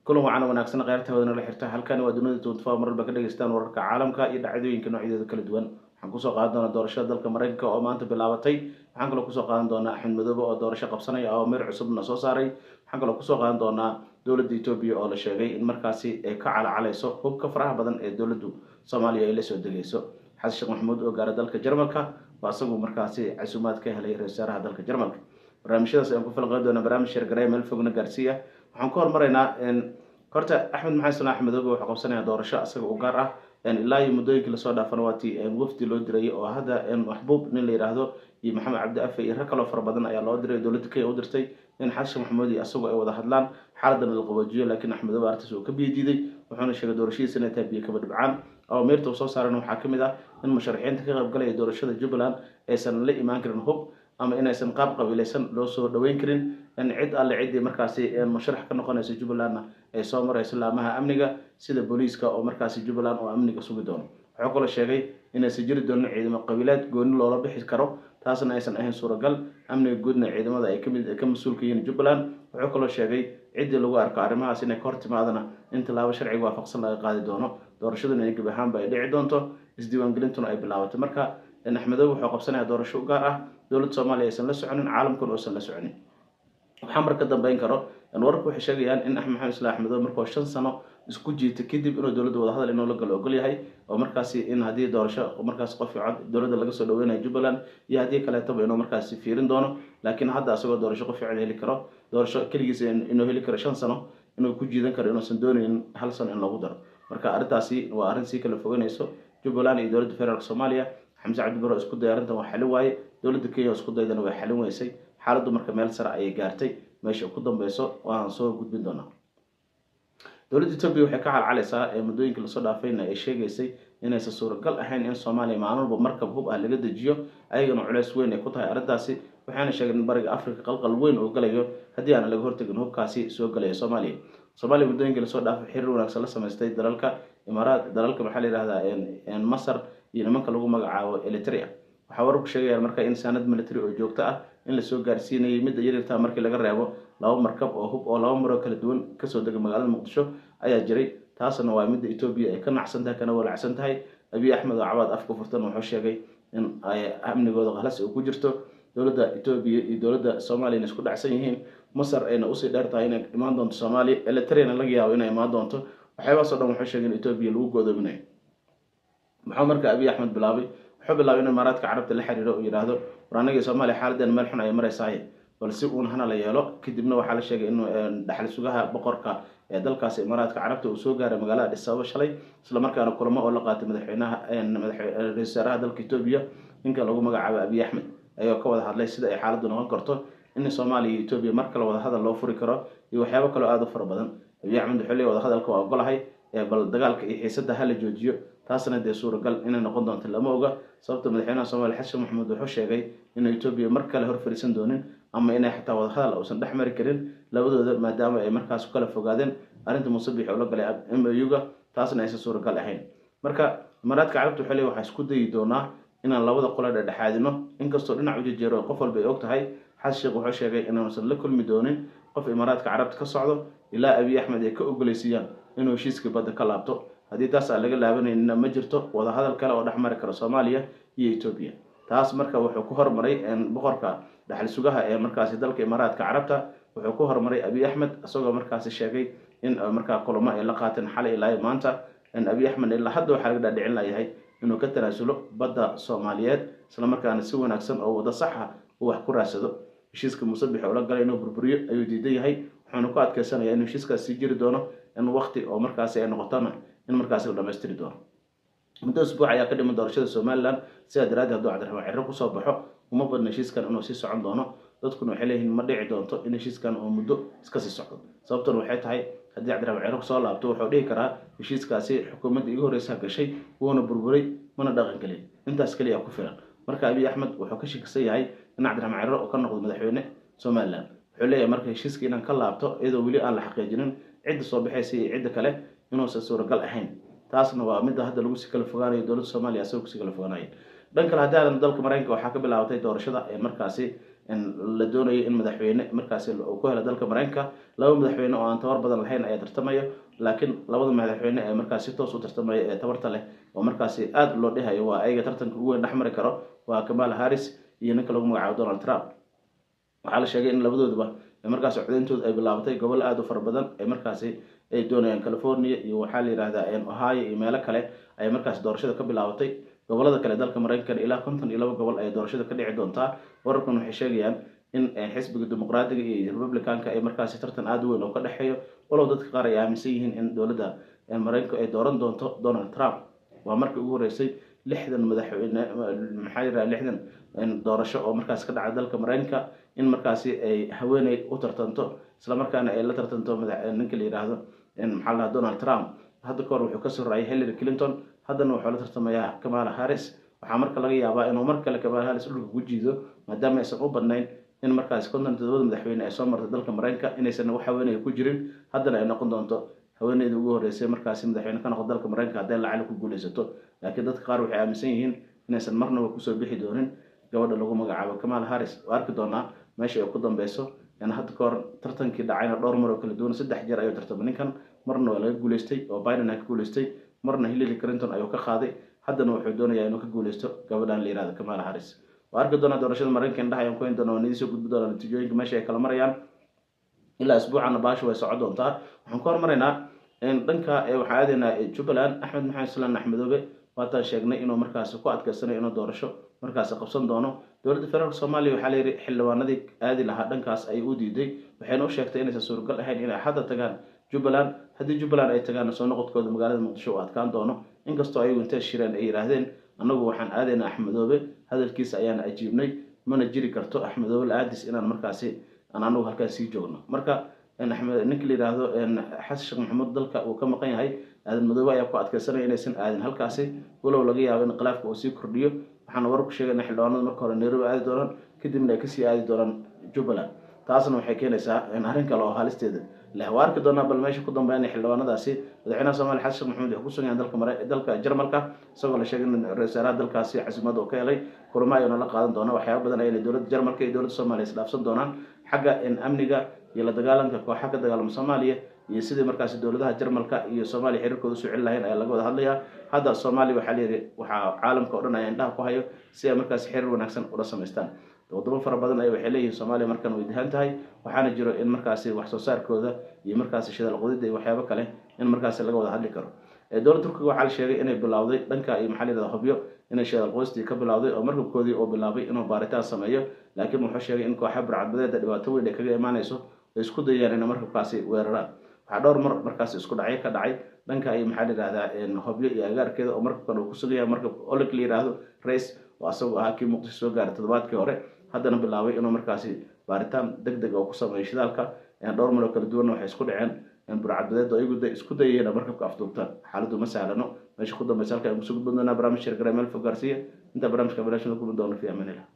kulan wacan wanaagsan qaybta wadana la xirta halkan waa dunida 24 marar ba ka dhageystaan wararka caalamka iyo dhacdooyinka noocyadooda kala duwan. Waxaan ku soo qaadan doonaa doorashada dalka Mareykanka oo maanta bilaabatay. Waxaan kaloo ku soo qaadan doonaa Axmed Madoobe oo doorasho qabsanaya oo meer cusubna soo saaray. Waxaan kaloo ku soo qaadan doonaa dowladda Itoobiya oo la sheegay in markaasi ay ka calaacalayso hubka faraha badan ee dowladdu Soomaaliya ay la soo degayso. Xasan Sheekh Maxamuud oo gaaray dalka Jarmalka waa asagu markaasi casuumaad ka helay ra'iisul wasaaraha dalka Jarmalka. barnaamijyadaas ayaan ku falqayn doonaa barnaamij shirgaray meel fogna gaarsiiya. Waxaan ku hormaraynaa horta Axmed Maxamed Axmed Madoobe wuxuu qabsanayaa doorasho asaga u gaar ah ilaa iyo muddooyinkii lasoo dhaafana waatii wafdi loo diray oo hadda maxbuub nin la yiraahdo iyo Maxamed Cabdi Afe iyo rag kaloo fara badan ayaa loo diray dowladda Kenya u dirtay in Xasan Sheekh Maxamuud iyo asagu ay wada hadlaan xaaladdan la qaboojiyo laakiin Axmed Madoobe arrintaas uu ka biidiiday wuxuuna sheegay doorashadiisa inay tahay biyo kaba dhibcaan oo meerta uu soo saarana waxaa ka mid ah in musharaxiinta ka qayb galaya doorashada Jubbaland aysan la imaan karin hub ama inaysan qaab qabiilaysan loo soo dhaweyn karin in cid alle ciidii markaasi musharax ka noqonaysa Jubbaland ay soo marayso laamaha amniga sida booliiska oo markaasi Jubbaland oo amniga sugi doono. Wuxuu kale sheegay inaysan jiri doonin ciidamo qabiileed gooni loola bixi karo taasna aysan ahayn suuragal amniga guudna ciidamada ay ka mas'uul ka yihiin Jubbaland. Wuxuu kale sheegay ciidii lagu arko arrimahaas inay ka hortimaadana in tallaabo sharciga waafaqsan laga qaadi doono doorashaduna ay gab ahaanba ay dhici doonto isdiiwaangelintuna ay bilaabato. Marka Axmed Madoobe wuxuu qabsanayaa doorasho u gaar ah dowladda Soomaaliya aysan la soconin caalamkan oo san la soconin. waxaa marka dambeyn karo wararku waxay sheegayaan in Axmed Maxamed Axmed Madoobe markuu 5 sano isku jiitay kadib inuu dowladda wada hadal inuu la galo ogol yahay oo markaasi in hadii doorasho markaas qof fiican dowladda laga soo dhaweynayo Jubbaland iyo hadii kale taba inuu markaasi fiirin doono laakiin hadda asagoo doorasho qof fiican heli karo doorasho kaligiis inuu heli karo 5 sano inuu ku jiidan karo inuu san doonayn 1 sano in lagu daro. Marka arrintaasi waa arrin si kala foganayso Jubbaland iyo dowladda federaalka Soomaaliya. Xamse Cabdi Barre isku diyaarinta waa xalin waaye dowladda Kenya isku daydana way xalin weysay xaaladdu marka meel sare ayay gaartay meesha ku dambayso waan soo gudbin doonaa. dowladda Itoobiya waxay ka calcalaysaa muddooyinka la soo dhaafayna ay sheegaysay inaysan suuragal ahayn in Soomaaliya maalmo markab hub ah laga dejiyo ayagana culays weyn ay ku tahay arrintaasi waxaana sheegeen in bariga Afrika qalqal weyn oo galayo haddii aan laga hortagin hubkaasi soo galaya Soomaaliya. Soomaaliya muddooyinka la soo dhaafay xiriir wanaagsan la sameystay dalalka Imaaraat dalalka maxaa la yiraahdaa Masar iyo nimanka lagu magacaabo Eritrea. waxaa wararku sheegayaan marka in sanad military oo joogto ah in la soo gaarsiinayay mid yaryarta markii laga reebo laba markab oo hub oo laba maro kala duwan ka soo degay magaalada Muqdisho ayaa jiray taasna waa mid Itoobiya ay ka nacsan tahay kana walacsan tahay. Abiy Ahmed oo cabaad afka furtan wuxuu sheegay in ay amnigooda halis ku jirto dowladda Itoobiya iyo dowladda Soomaaliya isku dhacsan yihiin Masar ayna u sii dheertahay inay imaan doonto Soomaaliya Eritrea laga yaabo inay imaan doonto waxyaabo soo dhan wuxuu sheegay in Itoobiya lagu go'doominayo. maxaa marka Abiy Ahmed bilaabay wuxuu bilaabay in Imaaraadka Carabta la xiriiro oo yiraahdo waraaniga Soomaaliya xaaladdan meel xun ay maraysaa balse uun hana la yeelo kadibna waxaa la sheegay in dhaxal sugaha boqorka ee dalkaas Imaaraadka Carabta uu soo gaaray magaalada Addis Ababa shalay isla markaana kulamo oo la qaatay madaxweynaha ra'iisul wasaaraha dalka Itoobiya ninka lagu magacaabo Abiy Ahmed ayuu ka wada hadlay sida ay xaaladdu noqon karto in Soomaaliya iyo Itoobiya mar kale wada hadal loo furi karo iyo waxyaabo kale oo aad u fara badan. Abiy Ahmed wuxuu leeyahay wada hadalka waa ogolahay bal dagaalka iyo xiisadda hala joojiyo taasna dee suuragal inay noqon doonto lama oga sababta madaxweynaha Soomaaliya Xasan Maxamuud wuxuu sheegay in Itoobiya mar kale hor fariisan doonin ama inay xitaa wada hadal uusan dhex mari karin labadooda maadaama ay markaas kala fogaadeen arrinta Musabbix oo la galay MOU-ga taasna aysan suuragal ahayn. Marka Imaaraadka Carabta wuxuu leeyahay waxa isku dayi doonaa inaan labada qolo dhexdhexaadino inkastoo dhinac u jeero qof walba ay og tahay. Xasan Sheekh wuxuu sheegay inaanan la kulmi doonin qof Imaaraadka Carabta ka socdo ilaa Abiy Ahmed ay ka ogoleysiyaan inuu heshiiska badda ka laabto haddii taas aan laga laabanaynin ma jirto wada hadal kale oo dhex mari kara Soomaaliya iyo Itoobiya. taas marka wuxuu ku hormaray boqorka dhaxal sugaha ee markaasi dalka Imaaraadka Carabta wuxuu ku hormaray Abiy Ahmed asagoo markaasi sheegay in markaa kulamo ay la qaateen xalay ilaa maanta Abiy Ahmed ilaa hadda waxa laga dhicin lahayd inuu ka tanaasulo badda Soomaaliyeed isla markaana si wanaagsan oo wada sax ah uu wax ku raasado. heshiiska Musabbix oo la galay inuu burburiyo ayuu diidan yahay wuxuuna ku adkeysanayaa in heshiiskaasi sii jiri doono in waqti oo markaasi ay noqotona in markaasi la dhameystiri doono. muddo usbuuc ayaa ka dhiman doorashada Somaliland sida daraaddeed hadduu Cabdiraxmaan Cirro ku soo baxo uma badna heshiiskan inuu sii socon doono dadkuna waxay leeyihiin ma dhici doonto in heshiiskan oo muddo iska sii socdo sababtuna waxay tahay haddii Cabdiraxmaan Cirro soo laabto wuxuu dhihi karaa heshiiskaasi xukuumadda igu horeysa gashay wuuna burburay mana dhaqan galin intaas kaliya ku filan. marka Abiy Ahmed wuxuu ka shakisan yahay in Cabdiraxmaan Cirro oo ka noqdo madaxweyne Somaliland wuxuu leeyahay marka heshiiska inaan ka laabto iyadoo weli aan la xaqiijinin cidda soo baxaysa iyo cidda kale inuusan suuragal ahayn taasna waa mid hadda lagu si kala fogaanayo dowladda Soomaaliya asoo ku si kala fogaanayo. dhan kale haddii dalka Mareykanka waxaa ka bilaabatay doorashada markaasi in la doonayo in madaxweyne markaasi uu ku helo dalka Mareykanka laba madaxweyne oo aan tabar badan lahayn ayaa tartamaya laakiin labada madaxweyne ee markaasi toos u tartamaya ee tabarta leh oo markaasi aad loo dhahayo waa ayaga tartanka ugu weyn dhexmari karo waa Kamala Harris iyo ninka lagu magacaabo Donald Trump waxaa la sheegay in labadooduba markaasi codeyntooda ay bilaabatay gobol aad u fara badan ee markaasi ay doonayaan California iyo waxaa la yiraahdaa Ohio iyo meelo kale ay markaasi doorashada ka bilaabatay gobolada kale dalka Mareykanka ilaa 52 gobol ay doorashada ka dhici doontaa wararkan waxay sheegayaan in xisbiga dimuqraadiga iyo republicanka ay markaasi tartan aad u weyn oo ka dhaxeeyo walow dadka qaar ay aaminsan yihiin in dowladda Mareykanka ay dooran doonto Donald Trump waa markii ugu horeysay 60 madaxweyne maxaa yiraahdaa 60 doorasho oo markaas ka dhacay dalka Mareykanka in markaasi ay haweeney u tartanto isla markaana ay la tartanto ninka la yiraahdo maxaa la Donald Trump hadda kor wuxuu ka soo raayay Hillary Clinton haddana wuxuu la tartamayaa Kamala Harris waxaa marka laga yaabaa inuu mar kale Kamala Harris dhulka ku jiido maadaama aysan u badnayn in markaas 57 madaxweyne ay soo martay dalka Mareykanka inaysan wax haweeney ku jirin haddana ay noqon doonto haweeneyda ugu horeysay markaasi madaxweyne ka noqdo dalka Mareykanka haddii lacag ku guuleysato laakiin dadka qaar waxay aaminsan yihiin inaysan marnaba ku soo bixi doonin gabadha lagu magacaabo Kamala Harris waa arki doonaa meesha ay ku dambeyso hadda ka hor tartankii dhacayna dhowr mar oo kala duwan 3 jeer ayuu tartamay ninkan marna waa laga guuleystay oo Biden ka guuleystay marna Hillary Clinton ayuu ka qaaday haddana wuxuu doonayaa inuu ka guuleysto gabadhan la yiraahdo Kamala Harris waa arki doonaa doorashada Mareykanka indhaha ku in doonaa nidiisoo gudbi doonaa natiijooyinka meesha ay kala marayaan ilaa isbuucana baashu way socon doontaa waxaan ku hormaraynaa dhanka waxaa aadaynaa Jubbaland Axmed Maxamed Islaan Axmedoobe waataan sheegnay inuu markaasi ku adkaysanayo inuu doorasho markaasi qabsan doono dowladda federaalka Soomaaliya waxaa la yiri xildhibaanadii aadi lahaa dhankaas ay u diiday waxayna u sheegtay inaysan suuragal ahayn inay hadda tagaan Jubbaland haddii Jubbaland ay tagaan soo noqodkooda magaalada Muqdisho oo adkaan doono inkastoo ay intee shireen ay yiraahdeen anagu waxaan aadaynaa Axmedoobe hadalkiisa ayaan ajiibnay mana jiri karto Axmedoobe aadis inaan markaasi anagu halkaas sii joogno marka Axmed ninka la yiraahdo Xasan Sheekh Maxamuud dalka uu ka maqan yahay aadan madoobe ayaa ku adkaysanay inaysan aadin halkaasi walow laga yaabo in khilaafka uu sii kordhiyo waxaan warku sheegnay xildhibaanada marka hore Nairobi aadi doonaan kadibna ay kasii aadi doonaan Jubbaland taasna waxay keenaysaa arrin kale oo halisteeda leh waa arki doonaa bal meesha ku dambeeyay xildhibaanadaasi madaxweynaha Soomaaliya Xasan Sheekh Maxamuud wuxuu ku sugan yahay dalka Jarmalka isagoo la sheegay in ra'iisul wasaaraha dalkaasi caasimada uu ka helay kulamo ayuu la qaadan doonaa waxyaabo badan ay dowladda Jarmalka iyo dowladda Soomaaliya isdhaafsan doonaan xagga amniga iyo la dagaalanka kooxaha ka dagaalama Soomaaliya iyo sidii markaasi dowladaha Jarmalka iyo Soomaaliya xiriirkooda soo celin lahayn ayaa laga wada hadlayaa hadda Soomaaliya waxaa leeyahay waxa caalamka oo dhan ay indhaha ku hayo si ay markaasi xiriir wanaagsan ula sameystaan wadamo fara badan ay waxay leeyihiin Soomaaliya markan way dahan tahay waxaana jiro in markaasi wax soo saarkooda iyo markaasi shidaal qodida iyo waxyaabo kale in markaasi laga wada hadli karo dowladda Turkiga waxaa la sheegay inay bilowday dhanka iyo maxalliga hubyo inay shidaal qodistii ka bilowday oo markabkoodii oo bilaabay inuu baaritaan sameeyo laakiin wuxuu sheegay in kooxaha burcadbadeeda dhibaato weyn ay kaga imaanayso ay isku dayayaan in markabkaasi weeraraan waxaa dhowr mar markaasi isku dhacay ka dhacay dhanka iyo maxaa la yiraahdaa hubyo iyo agaarkeeda oo markabkan uu ku sugayaa markab Oleg la yiraahdo race oo asagoo ahaa kii Muqdisho soo gaaray toddobaadkii hore haddana bilaabay inuu markaasi baaritaan degdeg oo ku sameeyo shidaalka dhowr mar oo kala duwan waxay isku dhaceen burcadbadeed oo iyagu isku dayayeen markabka afduubtaan xaaladdu ma sahlano meesha ku dambaysa halka ay ugu soo gudbin doonaa barnaamij shirkada meel fog gaarsiiya inta barnaamijka bilaashada ku doono fi amaan